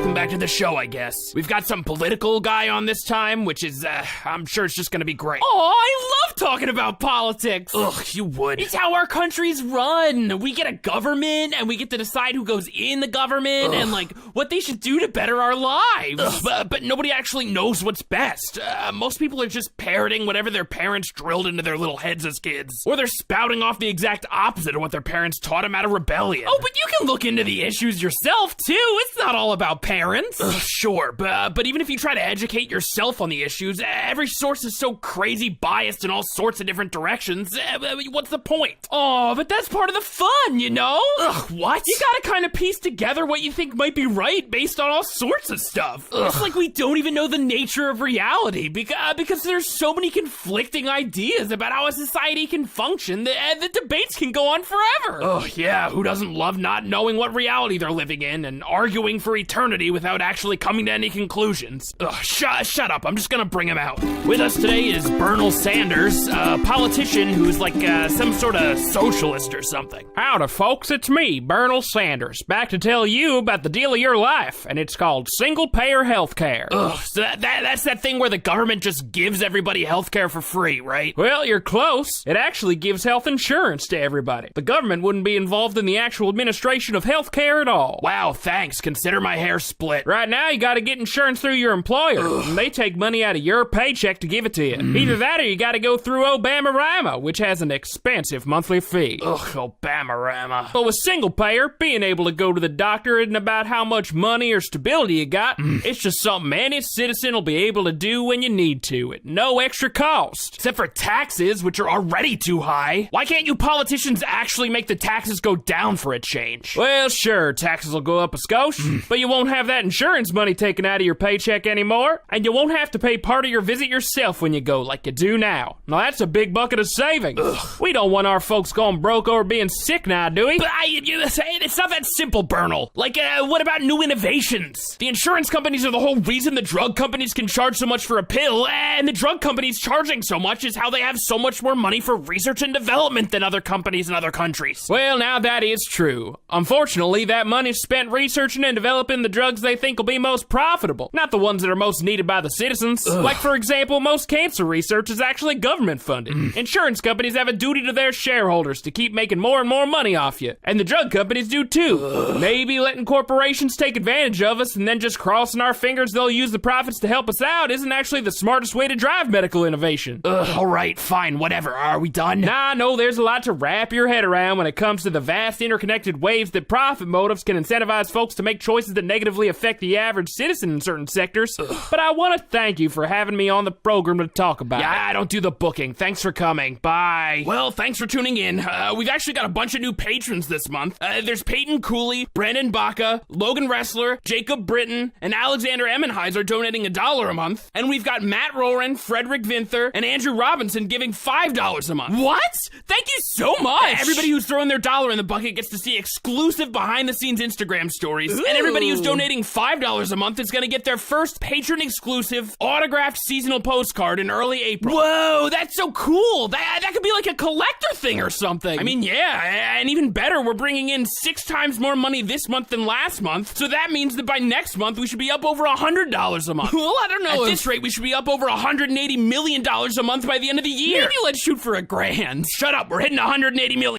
welcome back to the show, I guess. We've got some political guy on this time, which is, I'm sure it's just gonna be great. Oh, I love talking about politics. Ugh, you would. It's how our country's run. We get a government, and we get to decide who goes in the government, and, like, what they should do to better our lives. But nobody actually knows what's best. Most people are just parroting whatever their parents drilled into their little heads as kids. Or they're spouting off the exact opposite of what their parents taught them out of rebellion. Oh, but you can look into the issues yourself, too. It's not all about parents. Sure, but even if you try to educate yourself on the issues, every source is so crazy biased in all sorts of different directions. What's the point? Oh, but that's part of the fun, you know? What? You gotta kind of piece together what you think might be right based on all sorts of stuff. It's like we don't even know the nature of reality because there's so many conflicting ideas about how a society can function that the debates can go on forever. Oh, yeah, who doesn't love not knowing what reality they're living in and arguing for eternity without actually coming to any conclusions? Shut up, I'm just gonna bring him out. With us today is BERNEL Sanders, a politician who's like some sort of socialist or something. Howdy, folks, it's me, BERNEL Sanders, back to tell you about the deal of your life, and it's called single-payer healthcare. So that's that thing where the government just gives everybody healthcare for free, right? Well, you're close. It actually gives health insurance to everybody. The government wouldn't be involved in the actual administration of healthcare at all. Wow, thanks. Consider my hair split. Right now, you gotta get insurance through your employer, and they take money out of your paycheck to give it to you. Either that or you gotta go through Obama-Rama, which has an expensive monthly fee. Obama-Rama. But with single payer, being able to go to the doctor isn't about how much money or stability you got. It's just something any citizen will be able to do when you need to at no extra cost. Except for taxes, which are already too high. Why can't you politicians actually make the taxes go down for a change? Well, sure, taxes will go up a skosh, but you won't have that insurance money taken out of your paycheck anymore, and you won't have to pay part of your visit yourself when you go like you do now. Now that's a big bucket of savings. We don't want our folks going broke over being sick now, do we? But it's not that simple, BERNEL. Like, what about new innovations? The insurance companies are the whole reason the drug companies can charge so much for a pill, and the drug companies charging so much is how they have so much more money for research and development than other companies in other countries. Well, now that is true. Unfortunately, that money's spent researching and developing the drugs they think will be most profitable, not the ones that are most needed by the citizens. Like, for example, most cancer research is actually government funded. Insurance companies have a duty to their shareholders to keep making more and more money off you, and the drug companies do too. Maybe letting corporations take advantage of us and then just crossing our fingers they'll use the profits to help us out isn't actually the smartest way to drive medical innovation. Alright, fine, whatever. Are we done? Nah, no, there's a lot to wrap your head around when it comes to the vast interconnected ways that profit motives can incentivize folks to make choices that negatively affect the average citizen in certain sectors. But I want to thank you for having me on the program to talk about it. Yeah, I don't do the booking. Thanks for coming. Bye. Well, thanks for tuning in. We've actually got a bunch of new patrons this month. There's Peyton Cooley, Brandon Baca, Logan Wrestler, Jacob Britton, and Alexander Emmenheiser donating $1 a month. And we've got Matt Roran, Frederick Vinther, and Andrew Robinson giving $5 a month. What? Thank you so much! Everybody who's throwing their dollar in the bucket gets to see exclusive behind-the-scenes Instagram stories. And everybody who's donating $5 a month is gonna get their first patron-exclusive autographed seasonal postcard in early April. Whoa, that's so cool! That could be like a collector thing or something. I mean, yeah, and even better, we're bringing in 6 times more money this month than last month, so that means that by next month, we should be up over $100 a month. Well, I don't know. At this rate, we should be up over $180 million a month by the end of the year. Maybe let's shoot for $1,000. Shut up, we're hitting $180 million.